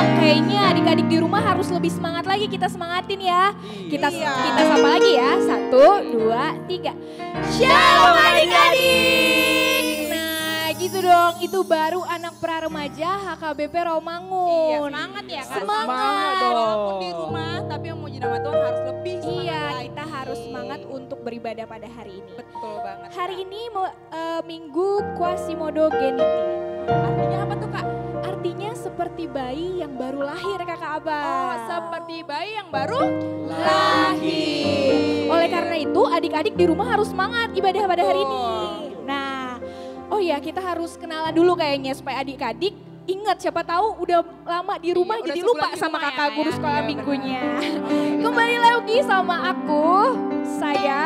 dong. Kayaknya adik-adik di rumah harus lebih semangat lagi, kita semangatin ya. Kita sapa lagi ya. 1, 2, 3. Shalom adik-adik. Nah gitu dong, itu baru anak pra-remaja HKBP Rawamangun. Iya, semangat ya kan? Semangat dong. dong. Walaupun di rumah, tapi yang memuji nama Tuhan harus lebih semangat Iya, lagi. kita harus semangat untuk beribadah pada hari ini. Betul banget. Hari ini Minggu Quasimodo-Geniti. Artinya apa tuh Kak? Artinya seperti bayi yang baru lahir Kakak Abah. Oh, seperti bayi yang baru lahir. Oleh karena itu adik-adik di rumah harus semangat ibadah pada hari ini. Nah, oh ya kita harus kenalan dulu kayaknya supaya adik-adik ingat, siapa tahu udah lama di rumah Iya, jadi udah lupa sebulan di sama rumah kakak ya, guru Kak, sekolah ya? Iya, minggunya. benar. Kembali lagi sama aku, saya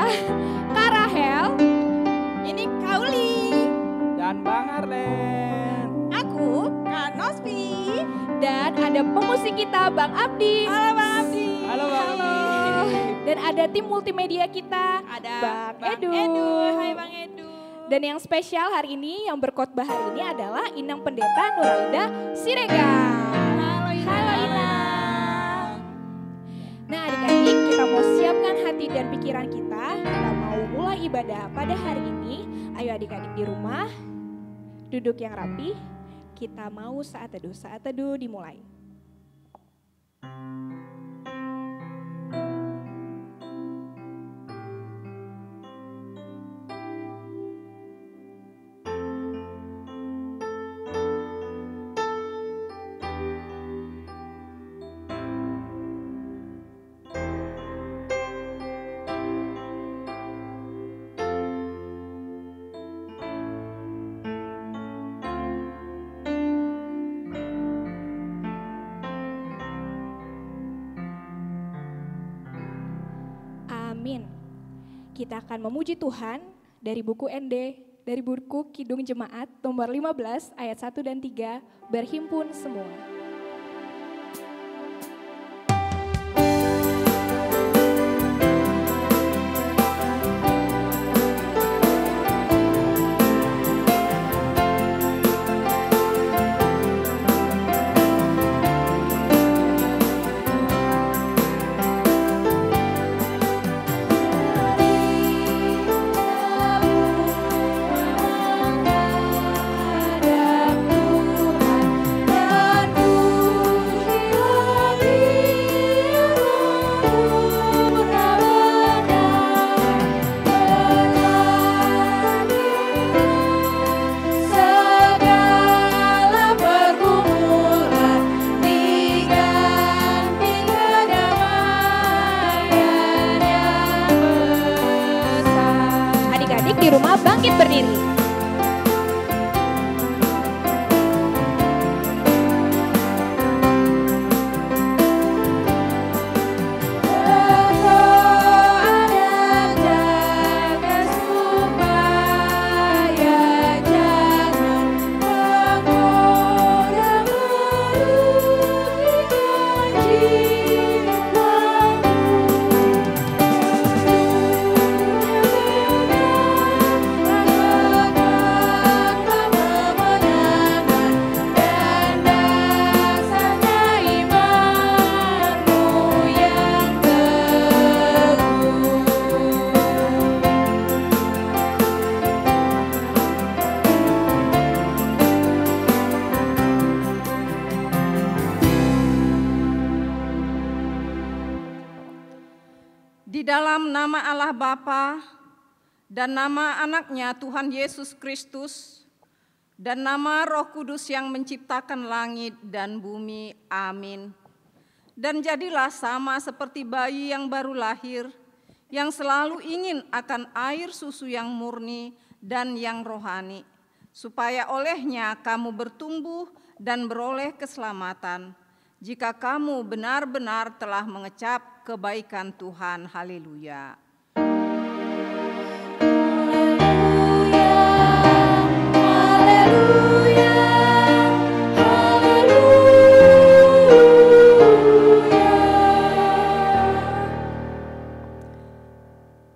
Kak Rahel. Ini Kauli. Dan Bang Arlen. Aku Kak Nospi. Dan ada pemusik kita Bang Abdi. Halo Bang Abdi. Halo Bang Abdi. Dan ada tim multimedia kita, Ada Bang Edu. Hai Bang Edu. Dan yang spesial hari ini, yang berkhotbah hari ini adalah Inang Pendeta Nuraida Siregar. Halo Inang. Nah adik-adik, kita mau siapkan hati dan pikiran kita. Kita mau mulai ibadah pada hari ini. Ayo adik-adik di rumah, duduk yang rapi. Kita mau saat teduh dimulai. Amin. Kita akan memuji Tuhan dari buku ND, dari buku Kidung Jemaat nomor 15 ayat 1 dan 3, berhimpun semua. Adik-adik di rumah bangkit berdiri. Di dalam nama Allah Bapa dan nama anaknya Tuhan Yesus Kristus dan nama Roh Kudus yang menciptakan langit dan bumi. Amin. Dan jadilah sama seperti bayi yang baru lahir, yang selalu ingin akan air susu yang murni dan yang rohani, supaya olehnya kamu bertumbuh dan beroleh keselamatan, jika kamu benar-benar telah mengecap kebaikan Tuhan. Haleluya.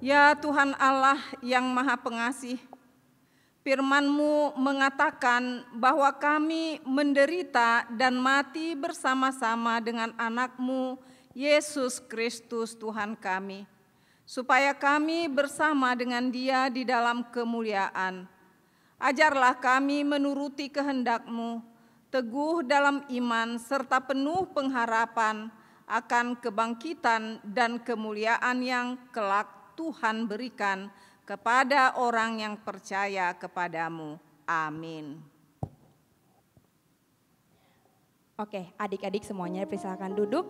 Ya Tuhan Allah yang Maha Pengasih, Firman-Mu mengatakan bahwa kami menderita dan mati bersama-sama dengan anak-Mu, Yesus Kristus Tuhan kami, supaya kami bersama dengan Dia di dalam kemuliaan. Ajarlah kami menuruti kehendak-Mu, teguh dalam iman serta penuh pengharapan akan kebangkitan dan kemuliaan yang kelak Tuhan berikan kepada orang yang percaya kepadamu. Amin. Oke, adik-adik semuanya persilakan duduk.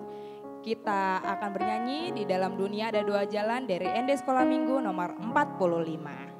Kita akan bernyanyi Di Dalam Dunia Ada Dua Jalan dari ND Sekolah Minggu nomor 45.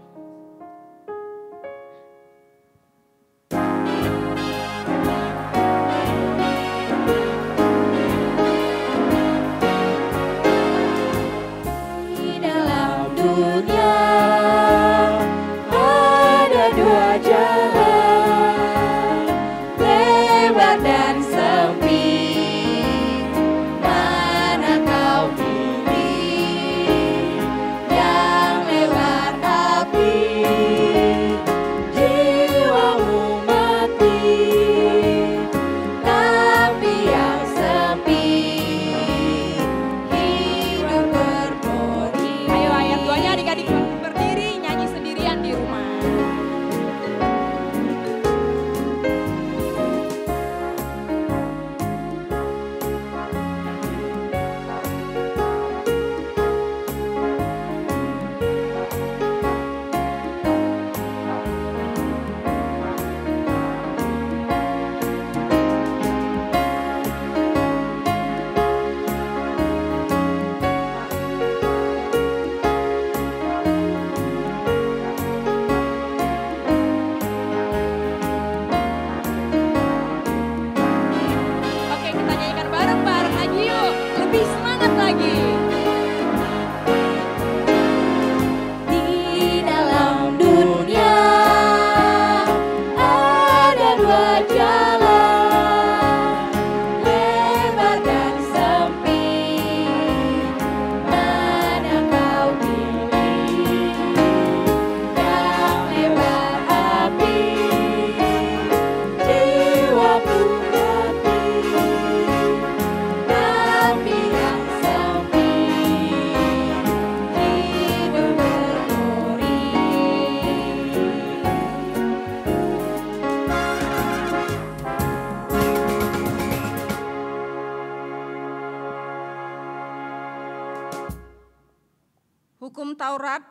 Hukum Taurat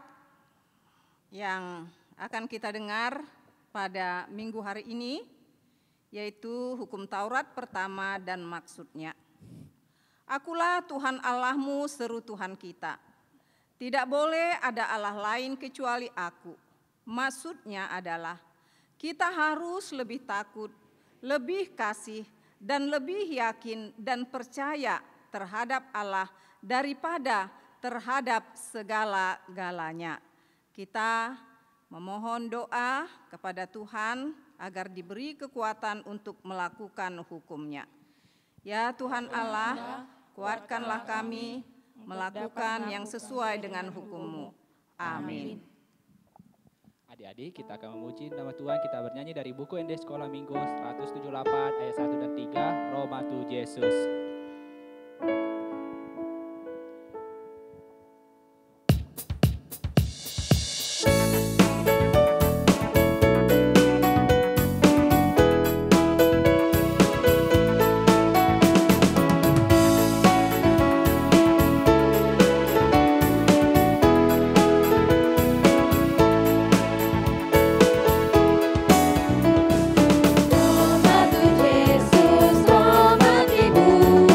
yang akan kita dengar pada minggu hari ini, yaitu hukum Taurat pertama dan maksudnya. Akulah Tuhan Allahmu, seru Tuhan kita. Tidak boleh ada Allah lain kecuali aku. Maksudnya adalah kita harus lebih takut, lebih kasih, dan lebih yakin dan percaya terhadap Allah daripada terhadap segala-galanya. Kita memohon doa kepada Tuhan agar diberi kekuatan untuk melakukan hukum-Nya. Ya Tuhan Allah, kuatkanlah kami melakukan yang sesuai dengan hukum-Mu. Amin. Adik-adik, kita akan memuji nama Tuhan. Kita bernyanyi dari buku ND Sekolah Minggu 178 ayat 1 dan 3, Roh Bantu Yesus. Roh Bantu Yesus, Roh Bantu Ibu.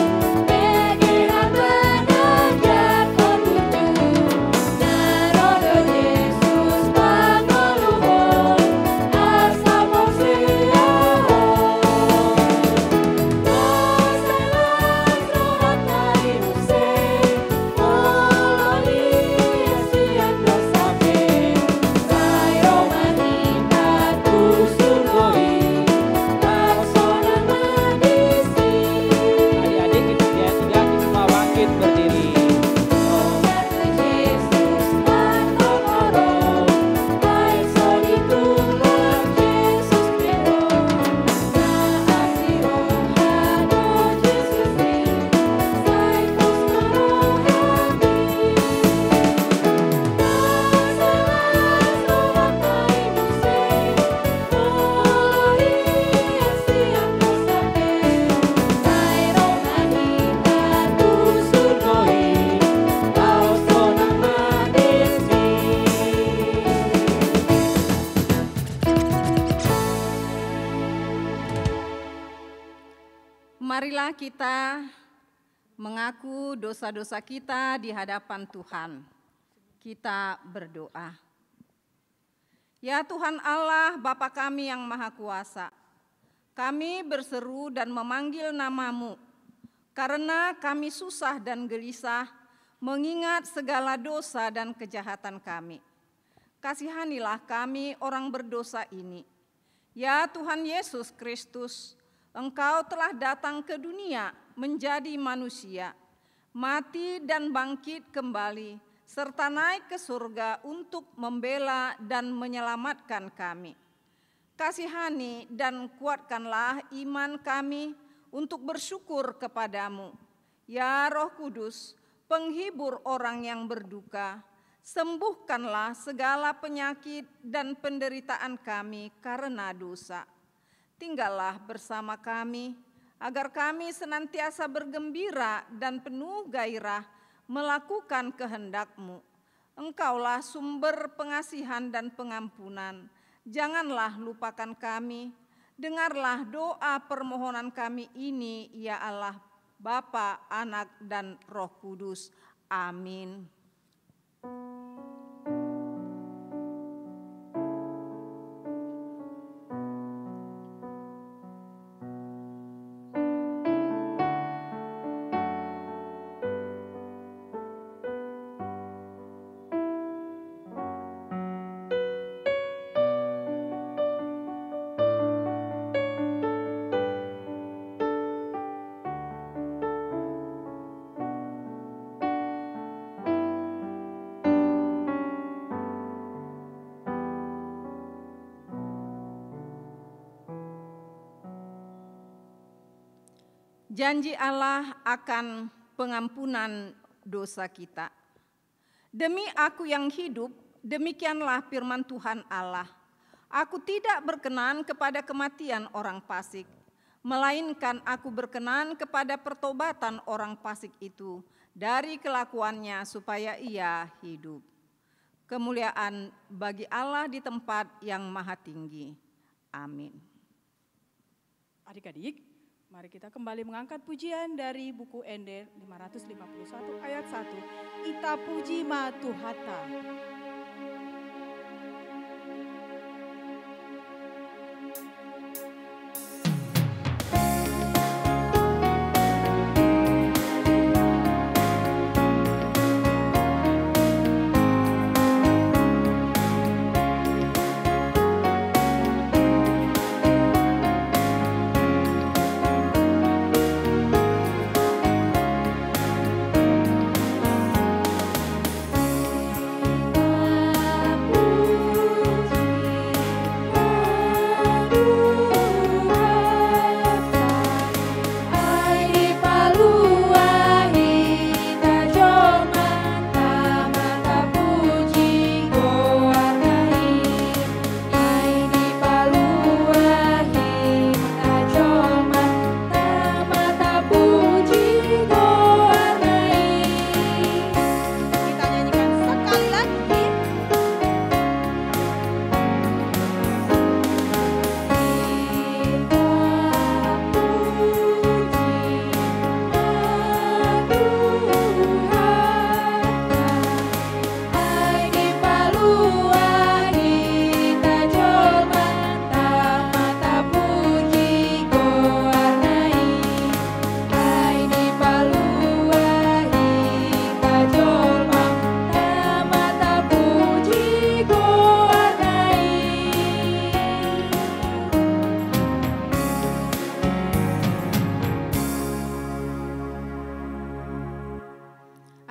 Marilah kita mengaku dosa-dosa kita di hadapan Tuhan. Kita berdoa. Ya Tuhan Allah, Bapa kami yang Maha Kuasa, kami berseru dan memanggil nama-Mu, karena kami susah dan gelisah mengingat segala dosa dan kejahatan kami. Kasihanilah kami orang berdosa ini. Ya Tuhan Yesus Kristus, Engkau telah datang ke dunia menjadi manusia, mati dan bangkit kembali, serta naik ke surga untuk membela dan menyelamatkan kami. Kasihani dan kuatkanlah iman kami untuk bersyukur kepadamu. Ya Roh Kudus, penghibur orang yang berduka, sembuhkanlah segala penyakit dan penderitaan kami karena dosa. Tinggallah bersama kami, agar kami senantiasa bergembira dan penuh gairah melakukan kehendak-Mu. Engkaulah sumber pengasihan dan pengampunan. Janganlah lupakan kami. Dengarlah doa permohonan kami ini, ya Allah, Bapa, Anak, dan Roh Kudus. Amin. Janji Allah akan pengampunan dosa kita. Demi Aku yang hidup, demikianlah firman Tuhan Allah. Aku tidak berkenan kepada kematian orang fasik, melainkan Aku berkenan kepada pertobatan orang fasik itu dari kelakuannya supaya ia hidup. Kemuliaan bagi Allah di tempat yang maha tinggi. Amin. Adik-adik, mari kita kembali mengangkat pujian dari buku Ende 551 ayat 1. Ita puji ma Tuhata.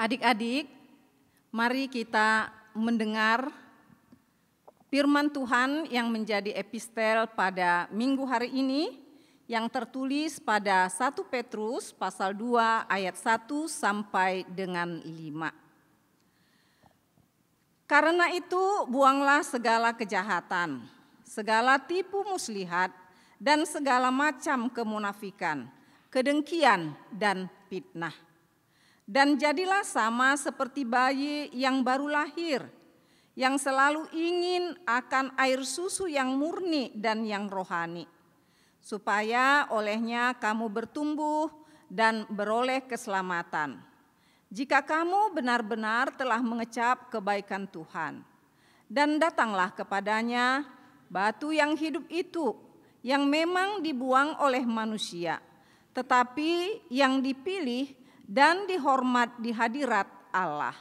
Adik-adik, mari kita mendengar firman Tuhan yang menjadi epistel pada minggu hari ini yang tertulis pada 1 Petrus pasal 2 ayat 1 sampai dengan 5. Karena itu buanglah segala kejahatan, segala tipu muslihat, dan segala macam kemunafikan, kedengkian, dan fitnah. Dan jadilah sama seperti bayi yang baru lahir, yang selalu ingin akan air susu yang murni dan yang rohani, supaya olehnya kamu bertumbuh dan beroleh keselamatan. Jika kamu benar-benar telah mengecap kebaikan Tuhan, dan datanglah kepadanya batu yang hidup itu, yang memang dibuang oleh manusia, tetapi yang dipilih dan dihormat di hadirat Allah.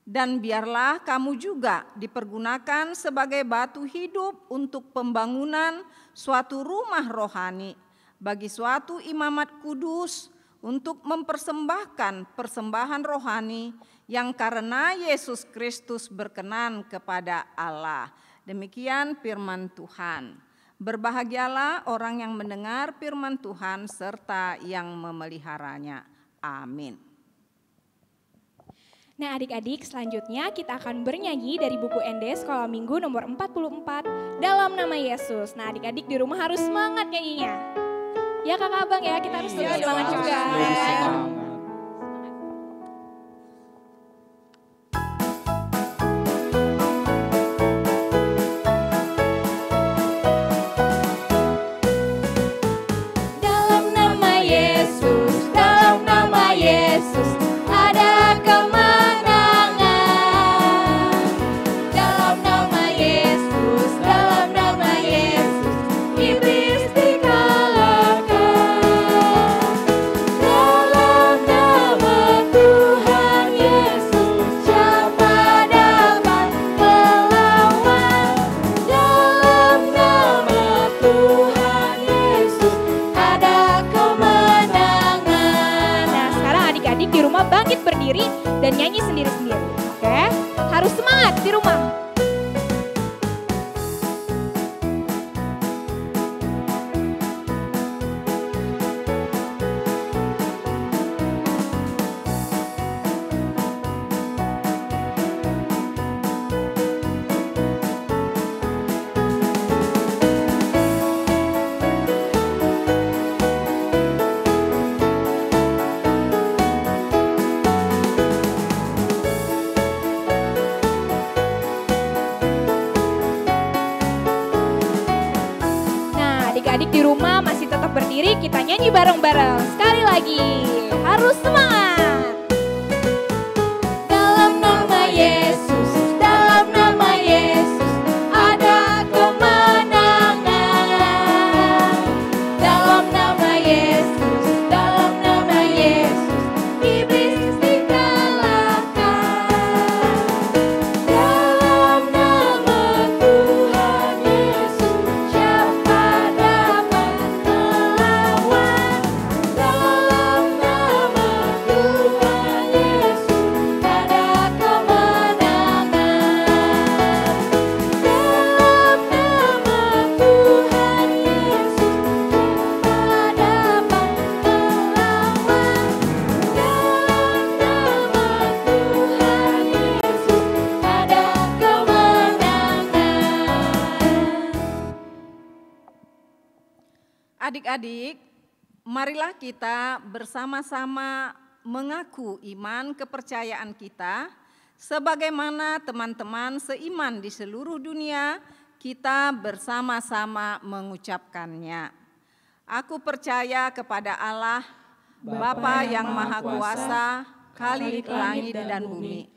Dan biarlah kamu juga dipergunakan sebagai batu hidup untuk pembangunan suatu rumah rohani, bagi suatu imamat kudus, untuk mempersembahkan persembahan rohani yang karena Yesus Kristus berkenan kepada Allah. Demikian firman Tuhan. Berbahagialah orang yang mendengar firman Tuhan serta yang memeliharanya. Amin. Nah adik-adik, selanjutnya kita akan bernyanyi dari buku ND Sekolah Minggu nomor 44, Dalam Nama Yesus. Nah adik-adik di rumah harus semangat nyanyinya. Ya kakak abang ya, kita harus terus semangat juga. Dalam nama Yesus, dalam nama Yesus, ada kemenangan. Dalam nama Yesus, dalam nama Yesus, iblis dikalahkan. Dalam nama Tuhan Yesus, siapa dapat melawan? Dalam nama Tuhan Yesus, ada kemenangan. Nah sekarang adik-adik di rumah bangkit berdiri dan nyanyi sendiri-sendiri. Oke, harus semangat di rumah. Adik-adik di rumah masih tetap berdiri, kita nyanyi bareng-bareng. Sekali lagi, harus semangat. Dalam nama Yesus, dalam nama Yesus, ada kemenangan. Dalam nama Yesus, dalam nama Yesus, iblis dikalahkan. Dalam nama Tuhan Yesus, siapa dapat melawan? Dalam nama Tuhan Yesus, ada kemenangan. Dalam nama Tuhan Yesus, siapa dapat melawan? Dalam nama Tuhan Yesus, ada kemenangan. Adik-adik, marilah kita bersama-sama mengaku iman kepercayaan kita, sebagaimana teman-teman seiman di seluruh dunia, kita bersama-sama mengucapkannya. Aku percaya kepada Allah, Bapa yang Maha Kuasa, Khalik langit dan bumi.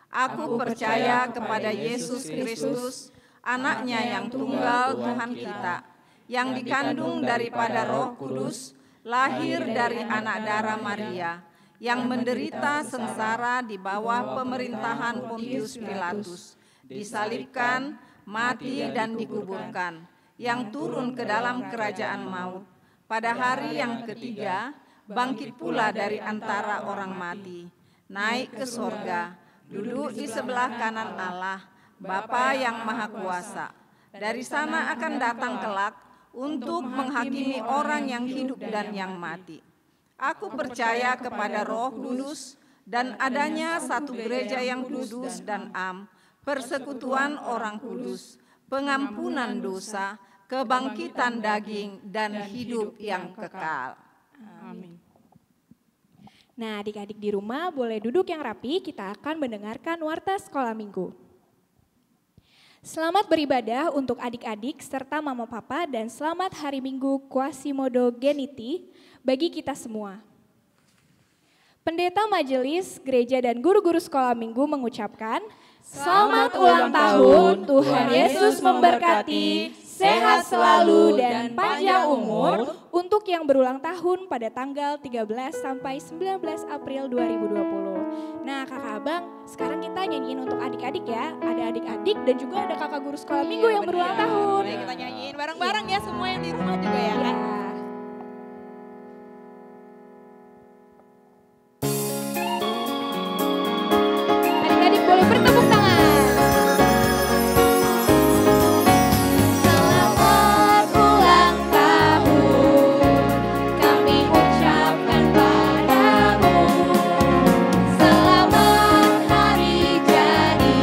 Aku percaya kepada Yesus Kristus, Anaknya yang tunggal Tuhan kita, yang dikandung daripada Roh Kudus, lahir dari anak darah Maria, yang menderita sengsara di bawah pemerintahan Pontius Pilatus, disalibkan, mati dan dikuburkan, yang turun ke dalam kerajaan maut. Pada hari yang ketiga, bangkit pula dari antara orang mati, naik ke sorga, duduk di sebelah kanan Allah, Bapa yang Maha Kuasa. Dari sana akan datang kelak untuk menghakimi orang yang hidup dan yang mati. Aku percaya kepada Roh Kudus dan adanya satu gereja yang kudus dan am, persekutuan orang kudus, pengampunan dosa, kebangkitan daging, dan hidup yang kekal. Amin. Nah adik-adik di rumah boleh duduk yang rapi, kita akan mendengarkan warta sekolah minggu. Selamat beribadah untuk adik-adik serta mama papa dan selamat hari Minggu Quasimodo Geniti bagi kita semua. Pendeta Majelis, Gereja dan guru-guru sekolah minggu mengucapkan selamat ulang tahun, Tuhan Yesus memberkati, sehat selalu dan panjang umur untuk yang berulang tahun pada tanggal 13 sampai 19 April 2020. Nah kakak abang, sekarang kita nyanyiin untuk adik-adik ya. Ada adik-adik dan juga ada kakak guru sekolah minggu yang berulang tahun. Boleh kita nyanyiin bareng-bareng ya semua yang di rumah juga ya. Adik-adik boleh bertepuk tangan. Selamat ulang tahun, kami ucapkan padamu. Selamat hari jadi,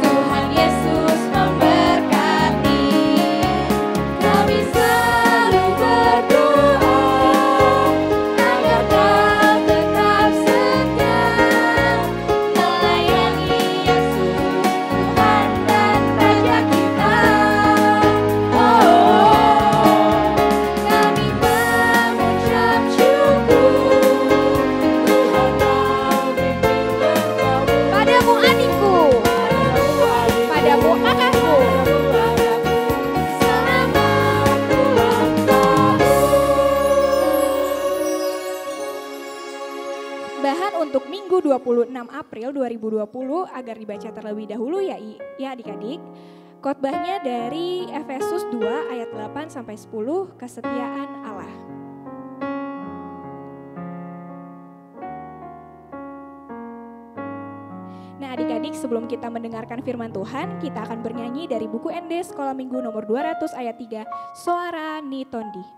Tuhan Yesus memberkati. Kami selalu berdoa agar kau tetap setia melayani Yesus, Tuhan dan Raja kita. Kami mengucap syukur, Tuhan kau pimpin kami. Padamu adikku, padamu kakakku. Selamat ulang tahun. Bahan untuk Minggu 26 April 2020 agar dibaca terlebih dahulu ya adik-adik. Khotbahnya dari Efesus 2 ayat 8 sampai 10, kesetiaan Allah. Nah adik-adik, sebelum kita mendengarkan firman Tuhan, kita akan bernyanyi dari buku ND Sekolah Minggu nomor 200 ayat 3, Soara Ni Tondi.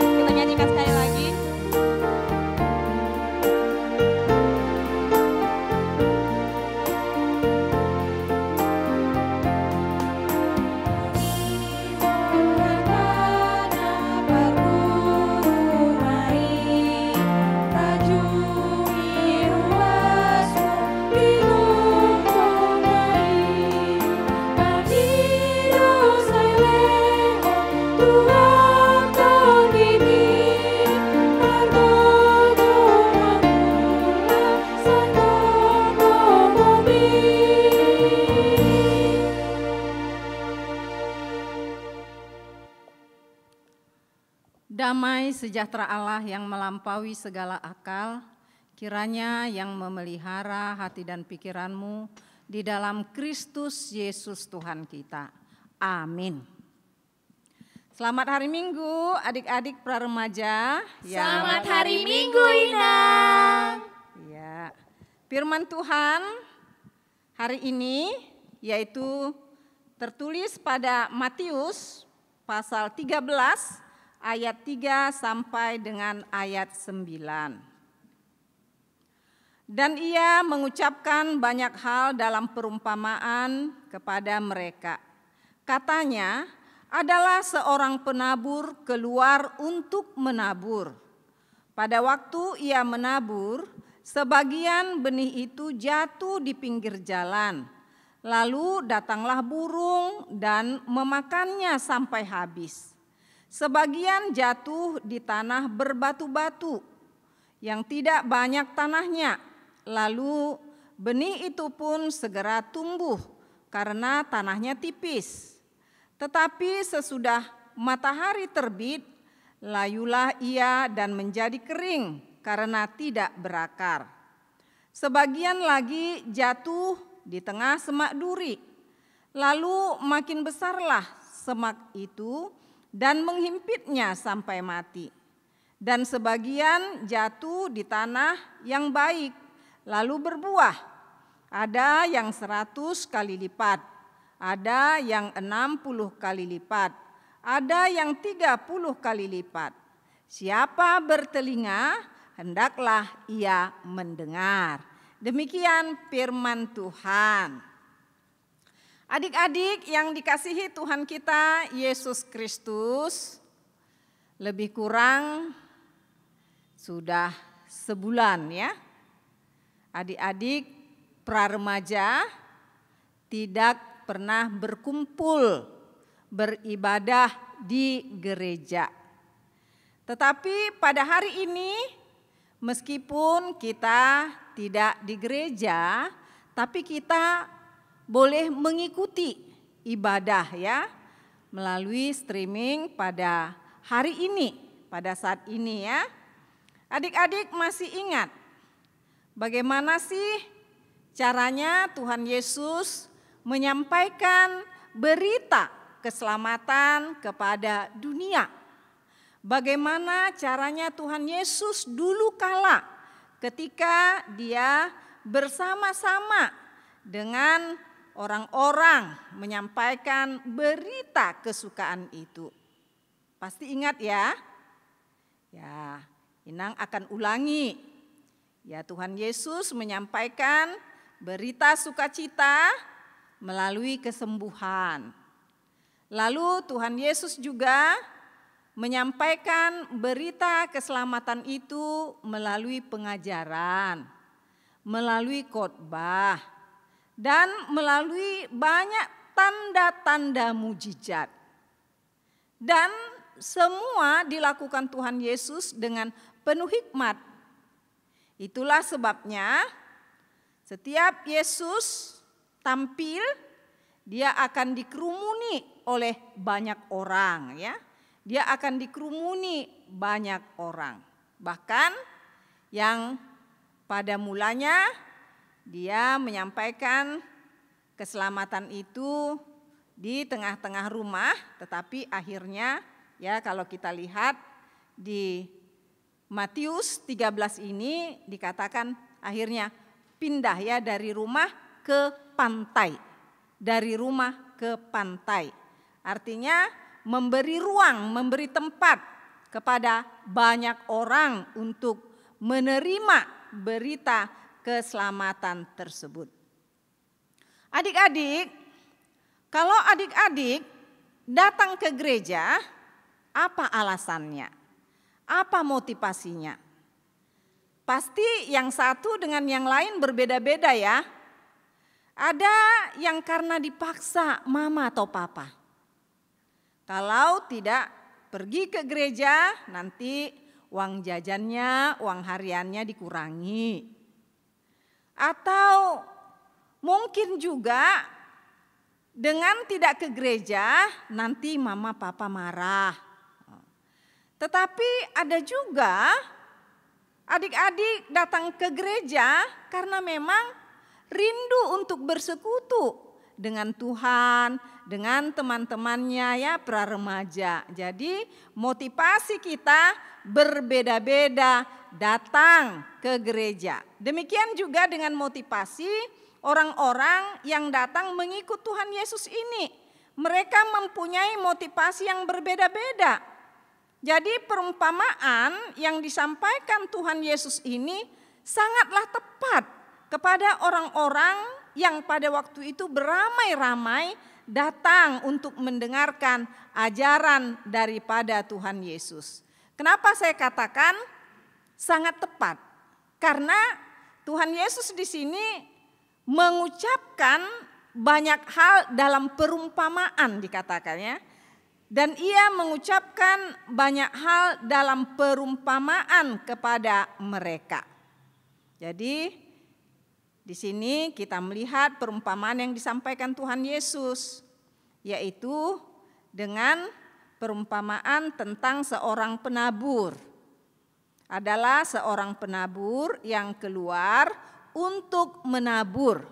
Kita nyanyikan sekali lagi. Damai sejahtera Allah yang melampaui segala akal, kiranya yang memelihara hati dan pikiranmu di dalam Kristus Yesus Tuhan kita. Amin. Selamat hari Minggu adik-adik praremaja. Selamat hari Minggu Inang. Ya, firman Tuhan hari ini yaitu tertulis pada Matius pasal 13 ayat 3 sampai dengan ayat 9. Dan ia mengucapkan banyak hal dalam perumpamaan kepada mereka. Katanya, adalah seorang penabur keluar untuk menabur. Pada waktu ia menabur, sebagian benih itu jatuh di pinggir jalan. Lalu datanglah burung dan memakannya sampai habis. Sebagian jatuh di tanah berbatu-batu yang tidak banyak tanahnya. Lalu benih itu pun segera tumbuh karena tanahnya tipis. Tetapi sesudah matahari terbit, layulah ia dan menjadi kering karena tidak berakar. Sebagian lagi jatuh di tengah semak duri. Lalu makin besarlah semak itu dan menghimpitnya sampai mati. Dan sebagian jatuh di tanah yang baik, lalu berbuah. Ada yang 100 kali lipat, ada yang 60 kali lipat, ada yang 30 kali lipat. Siapa bertelinga, hendaklah ia mendengar. Demikian firman Tuhan. Adik-adik yang dikasihi Tuhan kita Yesus Kristus, lebih kurang sudah sebulan ya. Adik-adik praremaja tidak pernah berkumpul beribadah di gereja. Tetapi pada hari ini meskipun kita tidak di gereja, tapi kita boleh mengikuti ibadah ya melalui streaming pada hari ini, pada saat ini ya. Adik-adik masih ingat bagaimana sih caranya Tuhan Yesus menyampaikan berita keselamatan kepada dunia? Bagaimana caranya Tuhan Yesus dulu kala ketika dia bersama-sama dengan orang-orang menyampaikan berita kesukaan itu. Pasti ingat ya? Ya, Inang akan ulangi. Ya, Tuhan Yesus menyampaikan berita sukacita melalui kesembuhan. Lalu Tuhan Yesus juga menyampaikan berita keselamatan itu melalui pengajaran, melalui khotbah, dan melalui banyak tanda-tanda mujizat. Dan semua dilakukan Tuhan Yesus dengan penuh hikmat. Itulah sebabnya setiap Yesus tampil, dia akan dikerumuni oleh banyak orang ya. Dia akan dikerumuni banyak orang. Bahkan yang pada mulanya dia menyampaikan keselamatan itu di tengah-tengah rumah, tetapi akhirnya ya kalau kita lihat di Matius 13 ini dikatakan akhirnya pindah ya dari rumah ke pantai. Dari rumah ke pantai. Artinya memberi ruang, memberi tempat kepada banyak orang untuk menerima berita keselamatan tersebut. Adik-adik, kalau adik-adik datang ke gereja, apa alasannya? Apa motivasinya? Pasti yang satu dengan yang lain berbeda-beda ya. Ada yang karena dipaksa mama atau papa. Kalau tidak pergi ke gereja, nanti uang jajannya, uang hariannya dikurangi. Atau mungkin juga dengan tidak ke gereja nanti mama papa marah. Tetapi ada juga adik-adik datang ke gereja karena memang rindu untuk bersekutu dengan Tuhan, dengan teman-temannya ya praremaja. Jadi motivasi kita berbeda-beda datang ke gereja. Demikian juga dengan motivasi orang-orang yang datang mengikut Tuhan Yesus ini. Mereka mempunyai motivasi yang berbeda-beda. Jadi perumpamaan yang disampaikan Tuhan Yesus ini sangatlah tepat kepada orang-orang yang pada waktu itu beramai-ramai datang untuk mendengarkan ajaran daripada Tuhan Yesus. Kenapa saya katakan sangat tepat? Karena Tuhan Yesus di sini mengucapkan banyak hal dalam perumpamaan dikatakannya. Dan ia mengucapkan banyak hal dalam perumpamaan kepada mereka. Jadi di sini kita melihat perumpamaan yang disampaikan Tuhan Yesus. Yaitu dengan perumpamaan tentang seorang penabur. Adalah seorang penabur yang keluar untuk menabur.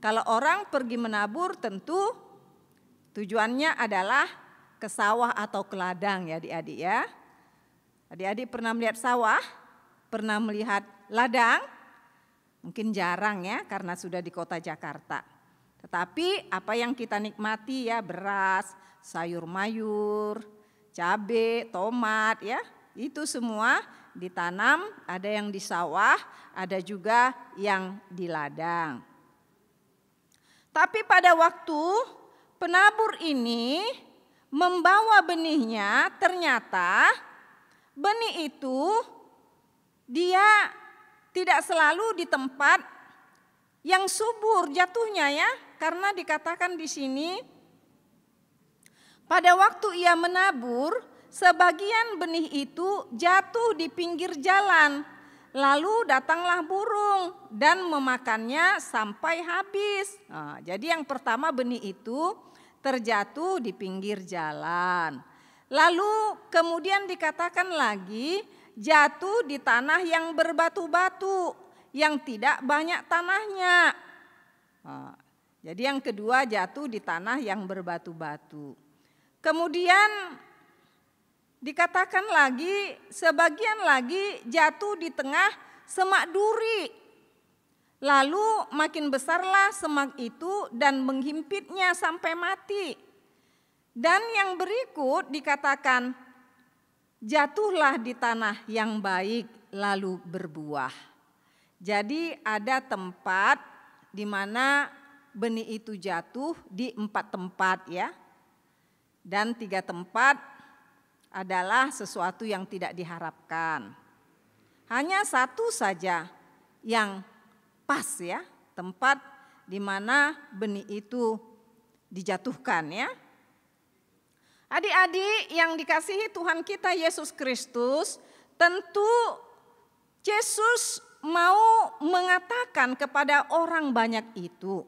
Kalau orang pergi menabur tentu tujuannya adalah ke sawah atau ke ladang ya adik-adik ya. Adik-adik pernah melihat sawah? Pernah melihat ladang? Mungkin jarang ya karena sudah di kota Jakarta. Tetapi apa yang kita nikmati ya, beras, sayur mayur, cabai, tomat ya, itu semua ditanam, ada yang di sawah, ada juga yang di ladang. Tapi pada waktu penabur ini membawa benihnya, ternyata benih itu dia tidak selalu di tempat yang subur jatuhnya ya, karena dikatakan di sini pada waktu ia menabur, sebagian benih itu jatuh di pinggir jalan, lalu datanglah burung dan memakannya sampai habis. Nah, jadi yang pertama benih itu terjatuh di pinggir jalan. Lalu kemudian dikatakan lagi jatuh di tanah yang berbatu-batu, yang tidak banyak tanahnya. Nah, jadi yang kedua jatuh di tanah yang berbatu-batu. Kemudian dikatakan lagi sebagian lagi jatuh di tengah semak duri. Lalu makin besarlah semak itu dan menghimpitnya sampai mati. Dan yang berikut dikatakan jatuhlah di tanah yang baik lalu berbuah. Jadi ada tempat di mana benih itu jatuh di 4 tempat ya. Dan 3 tempat adalah sesuatu yang tidak diharapkan. Hanya 1 saja yang pas ya, tempat di mana benih itu dijatuhkan ya. Adik-adik yang dikasihi Tuhan kita Yesus Kristus, tentu Yesus mau mengatakan kepada orang banyak itu.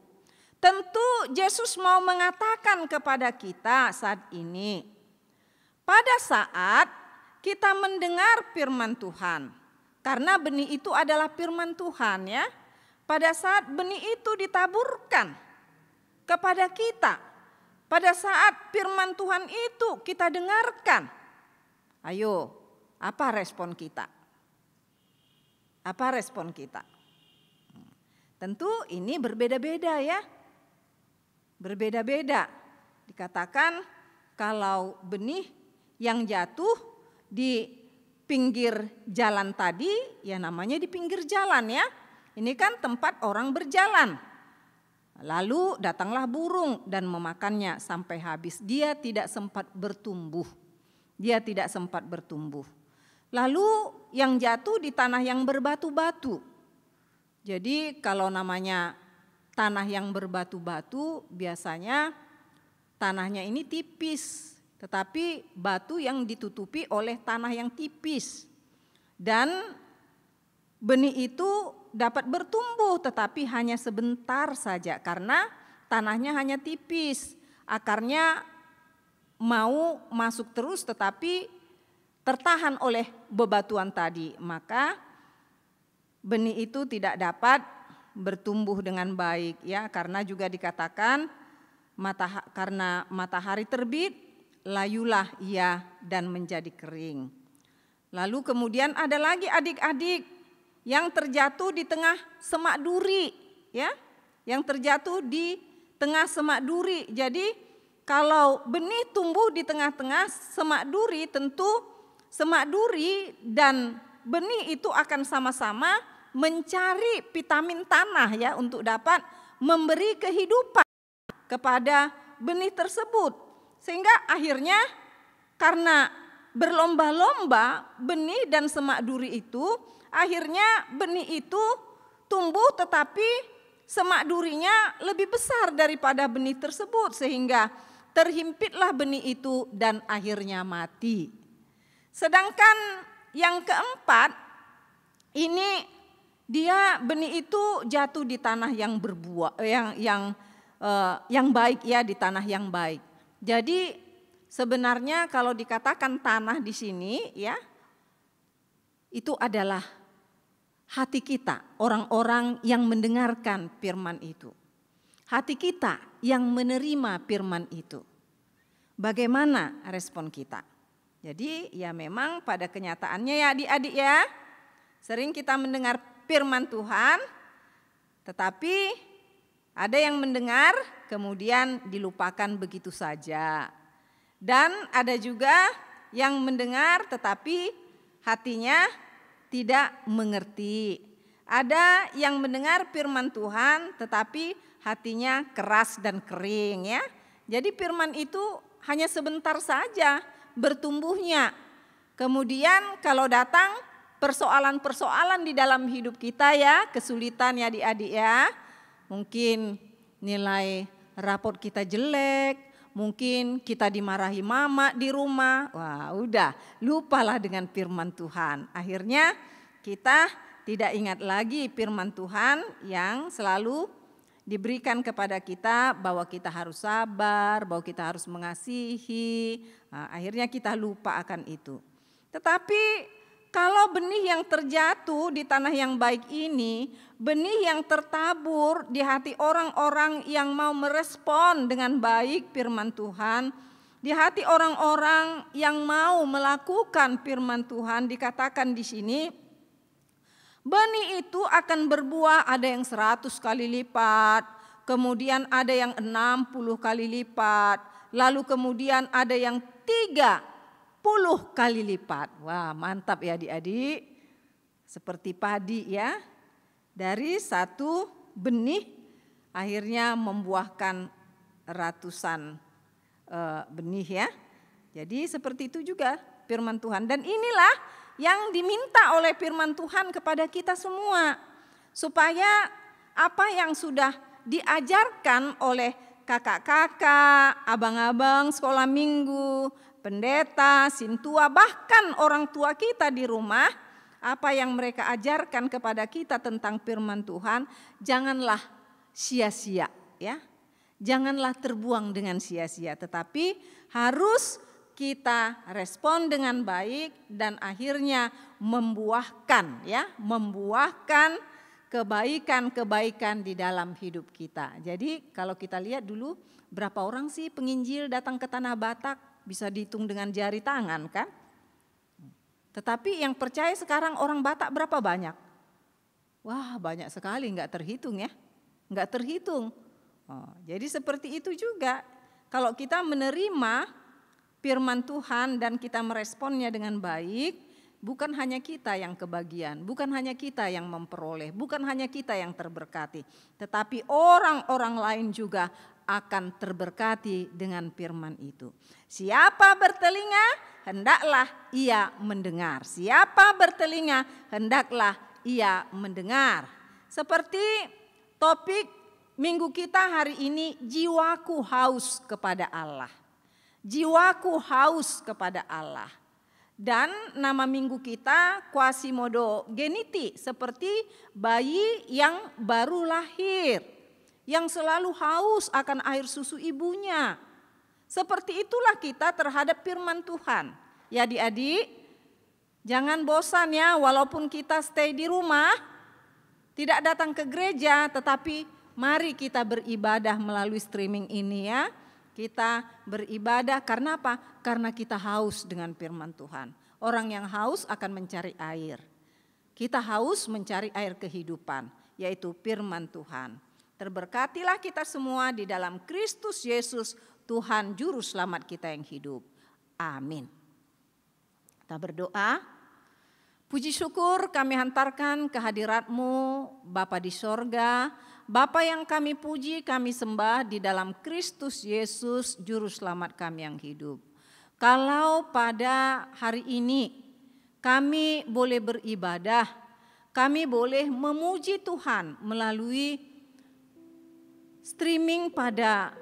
Tentu Yesus mau mengatakan kepada kita saat ini. Pada saat kita mendengar firman Tuhan, karena benih itu adalah firman Tuhan ya. Pada saat benih itu ditaburkan kepada kita, pada saat firman Tuhan itu kita dengarkan, ayo, apa respon kita? Apa respon kita? Tentu ini berbeda-beda ya. Berbeda-beda. Dikatakan kalau benih yang jatuh di pinggir jalan tadi, ya namanya di pinggir jalan ya. Ini kan tempat orang berjalan. Lalu datanglah burung dan memakannya sampai habis. Dia tidak sempat bertumbuh. Dia tidak sempat bertumbuh. Lalu yang jatuh di tanah yang berbatu-batu. Jadi kalau namanya tanah yang berbatu-batu biasanya tanahnya ini tipis. Tetapi batu yang ditutupi oleh tanah yang tipis. Dan benih itu dapat bertumbuh tetapi hanya sebentar saja karena tanahnya hanya tipis. Akarnya mau masuk terus tetapi tertahan oleh bebatuan tadi. Maka benih itu tidak dapat bertumbuh dengan baik ya, karena juga dikatakan karena matahari terbit layulah ia dan menjadi kering. Lalu kemudian ada lagi adik-adik yang terjatuh di tengah semak duri ya, yang terjatuh di tengah semak duri. Jadi kalau benih tumbuh di tengah-tengah semak duri, tentu semak duri dan benih itu akan sama-sama mencari vitamin tanah ya untuk dapat memberi kehidupan kepada benih tersebut. Sehingga akhirnya karena berlomba-lomba benih dan semak duri itu, akhirnya benih itu tumbuh tetapi semak durinya lebih besar daripada benih tersebut. Sehingga terhimpitlah benih itu dan akhirnya mati. Sedangkan yang keempat, ini dia benih itu jatuh di tanah yang berbuah, yang baik ya, di tanah yang baik. Jadi sebenarnya kalau dikatakan tanah di sini ya, itu adalah hati kita, orang-orang yang mendengarkan firman itu. Hati kita yang menerima firman itu. Bagaimana respon kita? Jadi ya memang pada kenyataannya ya adik-adik ya, sering kita mendengar firman Tuhan, Tetapi ada yang mendengar kemudian dilupakan begitu saja. Dan ada juga yang mendengar tetapi hatinya tidak mengerti. Ada yang mendengar firman Tuhan tetapi hatinya keras dan kering ya. Jadi firman itu hanya sebentar saja bertumbuhnya. Kemudian kalau datang persoalan-persoalan di dalam hidup kita ya, kesulitan ya adik-adik ya. Mungkin nilai raport kita jelek, mungkin kita dimarahi mama di rumah. Wah, udah lupalah dengan firman Tuhan. Akhirnya kita tidak ingat lagi firman Tuhan yang selalu diberikan kepada kita bahwa kita harus sabar, bahwa kita harus mengasihi. Nah, akhirnya kita lupa akan itu. Tetapi kalau benih yang terjatuh di tanah yang baik ini, benih yang tertabur di hati orang-orang yang mau merespon dengan baik firman Tuhan, di hati orang-orang yang mau melakukan firman Tuhan, dikatakan di sini, benih itu akan berbuah, ada yang 100 kali lipat, kemudian ada yang 60 kali lipat, lalu kemudian ada yang 30 kali lipat. Wah, mantap ya adik-adik. Seperti padi ya. Dari satu benih akhirnya membuahkan ratusan benih ya. Jadi seperti itu juga firman Tuhan. Dan inilah yang diminta oleh firman Tuhan kepada kita semua. Supaya apa yang sudah diajarkan oleh kakak-kakak, abang-abang sekolah minggu, pendeta, sintua, bahkan orang tua kita di rumah, apa yang mereka ajarkan kepada kita tentang firman Tuhan, janganlah sia-sia ya. Janganlah terbuang dengan sia-sia, tetapi harus kita respon dengan baik dan akhirnya membuahkan ya, membuahkan kebaikan-kebaikan di dalam hidup kita. Jadi kalau kita lihat dulu berapa orang sih penginjil datang ke Tanah Batak, bisa dihitung dengan jari tangan kan? Tetapi yang percaya sekarang orang Batak berapa banyak? Wah, banyak sekali, enggak terhitung ya. Enggak terhitung. Jadi seperti itu juga kalau kita menerima firman Tuhan dan kita meresponnya dengan baik, bukan hanya kita yang kebagian, bukan hanya kita yang memperoleh, bukan hanya kita yang terberkati, tetapi orang-orang lain juga akan terberkati dengan firman itu. Siapa bertelinga, hendaklah ia mendengar. Siapa bertelinga, hendaklah ia mendengar. Seperti topik minggu kita hari ini, jiwaku haus kepada Allah. Jiwaku haus kepada Allah. Dan nama minggu kita Quasimodo Geniti, seperti bayi yang baru lahir, yang selalu haus akan air susu ibunya. Seperti itulah kita terhadap firman Tuhan. Ya adik-adik, jangan bosan ya, walaupun kita stay di rumah, tidak datang ke gereja, tetapi mari kita beribadah melalui streaming ini ya. Kita beribadah karena apa? Karena kita haus dengan firman Tuhan. Orang yang haus akan mencari air. Kita haus mencari air kehidupan, yaitu firman Tuhan. Terberkatilah kita semua di dalam Kristus Yesus, Tuhan Juru Selamat kita yang hidup. Amin. Kita berdoa. Puji syukur kami hantarkan kehadirat-Mu, Bapa di sorga, Bapa yang kami puji, kami sembah di dalam Kristus Yesus, Juru Selamat kami yang hidup. Kalau pada hari ini kami boleh beribadah, kami boleh memuji Tuhan melalui streaming pada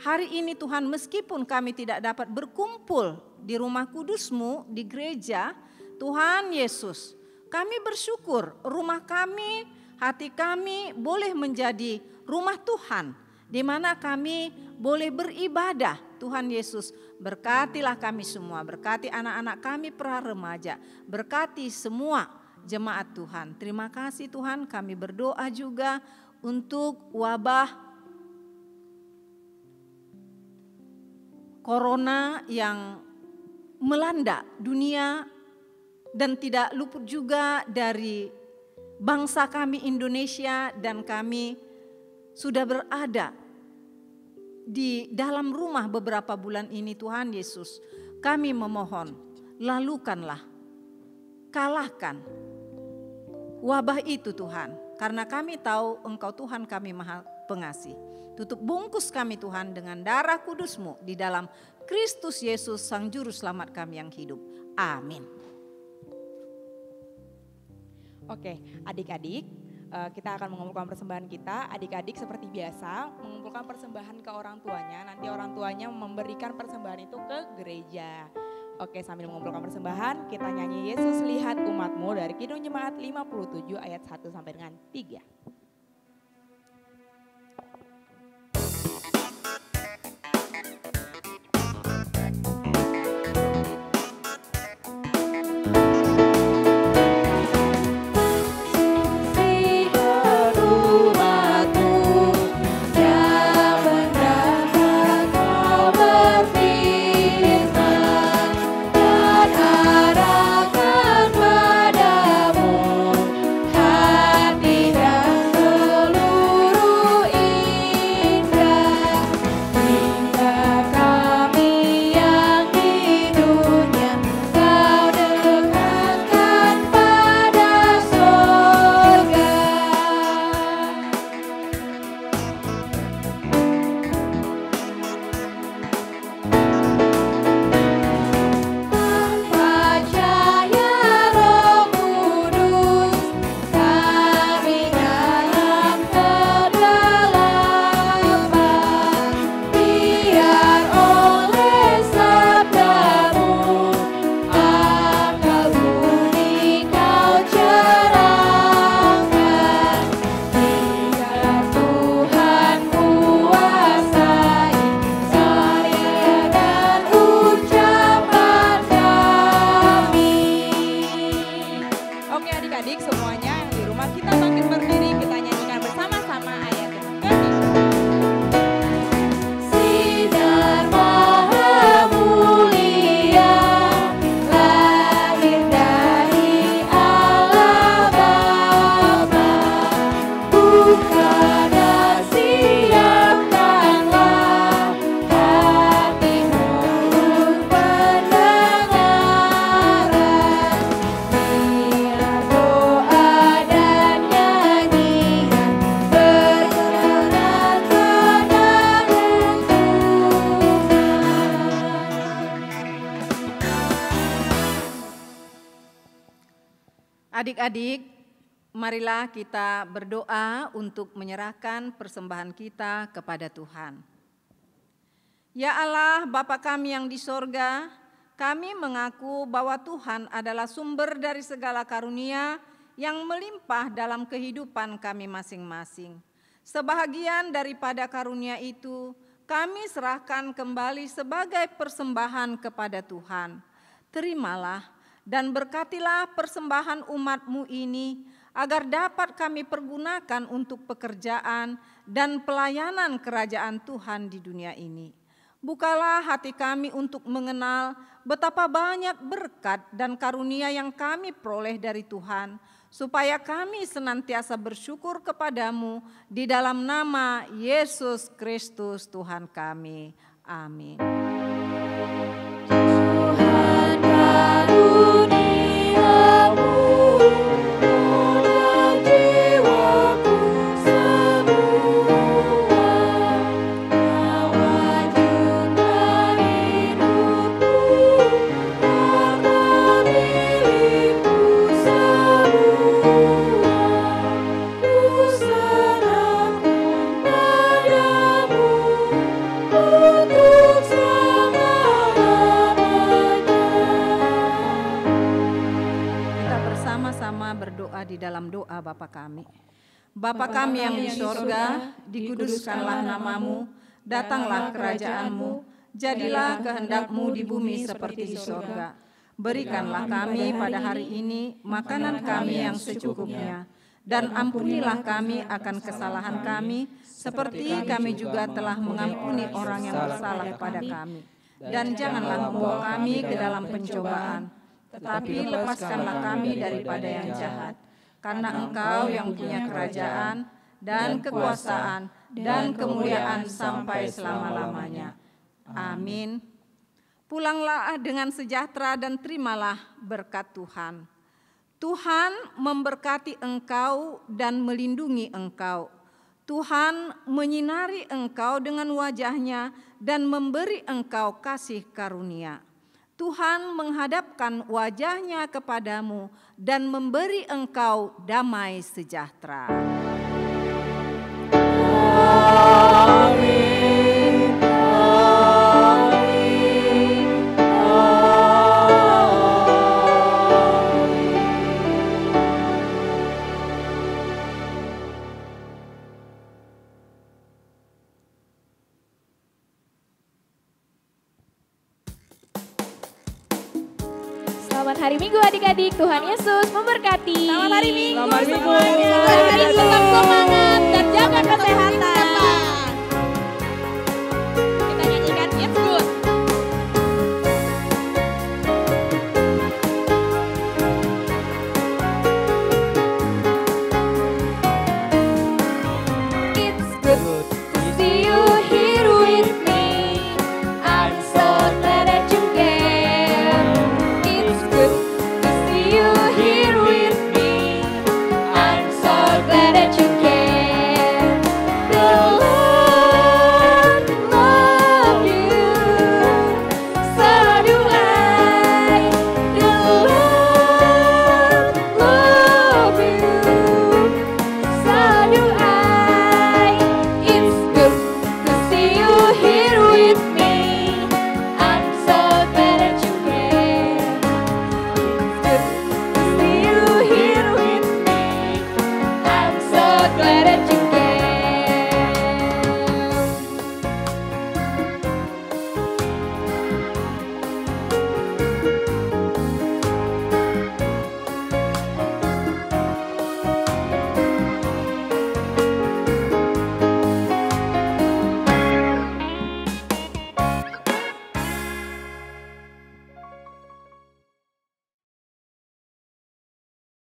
hari ini Tuhan, meskipun kami tidak dapat berkumpul di rumah kudus-Mu, di gereja, Tuhan Yesus, kami bersyukur rumah kami, hati kami boleh menjadi rumah Tuhan, di mana kami boleh beribadah. Tuhan Yesus, berkatilah kami semua, berkati anak-anak kami pra remaja, berkati semua jemaat Tuhan. Terima kasih Tuhan, kami berdoa juga untuk wabah Corona yang melanda dunia dan tidak luput juga dari bangsa kami Indonesia dan kami sudah berada di dalam rumah beberapa bulan ini Tuhan Yesus. Kami memohon, lalukanlah, kalahkan wabah itu Tuhan. Karena kami tahu Engkau Tuhan kami Maha Pengasih. Tutup bungkus kami Tuhan dengan darah kudus-Mu di dalam Kristus Yesus Sang Juru Selamat kami yang hidup. Amin. Oke, adik-adik, kita akan mengumpulkan persembahan kita. Adik-adik seperti biasa mengumpulkan persembahan ke orang tuanya. Nanti orang tuanya memberikan persembahan itu ke gereja. Oke, sambil mengumpulkan persembahan, kita nyanyi Yesus lihat umatmu dari Kidung Jemaat 57 ayat 1 sampai dengan 3. Adik-adik, marilah kita berdoa untuk menyerahkan persembahan kita kepada Tuhan. Ya Allah, Bapa kami yang di sorga, kami mengaku bahwa Tuhan adalah sumber dari segala karunia yang melimpah dalam kehidupan kami masing-masing. Sebahagian daripada karunia itu, kami serahkan kembali sebagai persembahan kepada Tuhan. Terimalah dan berkatilah persembahan umat-Mu ini agar dapat kami pergunakan untuk pekerjaan dan pelayanan kerajaan Tuhan di dunia ini. Bukalah hati kami untuk mengenal betapa banyak berkat dan karunia yang kami peroleh dari Tuhan, supaya kami senantiasa bersyukur kepadamu di dalam nama Yesus Kristus Tuhan kami. Amin. Di dalam doa Bapa kami. Bapa kami yang di sorga, dikuduskanlah namamu, datanglah kerajaan-Mu, jadilah kehendak-Mu di bumi seperti di sorga. Berikanlah kami pada hari ini makanan kami yang secukupnya, dan ampunilah kami akan kesalahan kami, seperti kami juga telah mengampuni orang yang bersalah kepada kami. Dan janganlah membawa kami ke dalam pencobaan, tetapi lepaskanlah kami daripada yang jahat. karena Engkau yang punya kerajaan dan kekuasaan dan kemuliaan sampai selama-lamanya. Amin. Pulanglah dengan sejahtera dan terimalah berkat Tuhan. Tuhan memberkati engkau dan melindungi engkau. Tuhan menyinari engkau dengan wajah-Nya dan memberi engkau kasih karunia. Tuhan menghadapkan wajah-Nya kepadamu dan memberi engkau damai sejahtera. Amin. Selamat hari Minggu adik-adik, Tuhan Yesus memberkati. Selamat hari Minggu Selamat hari Minggu. semuanya. Adik-adik tetap semangat dan jaga kesehatan.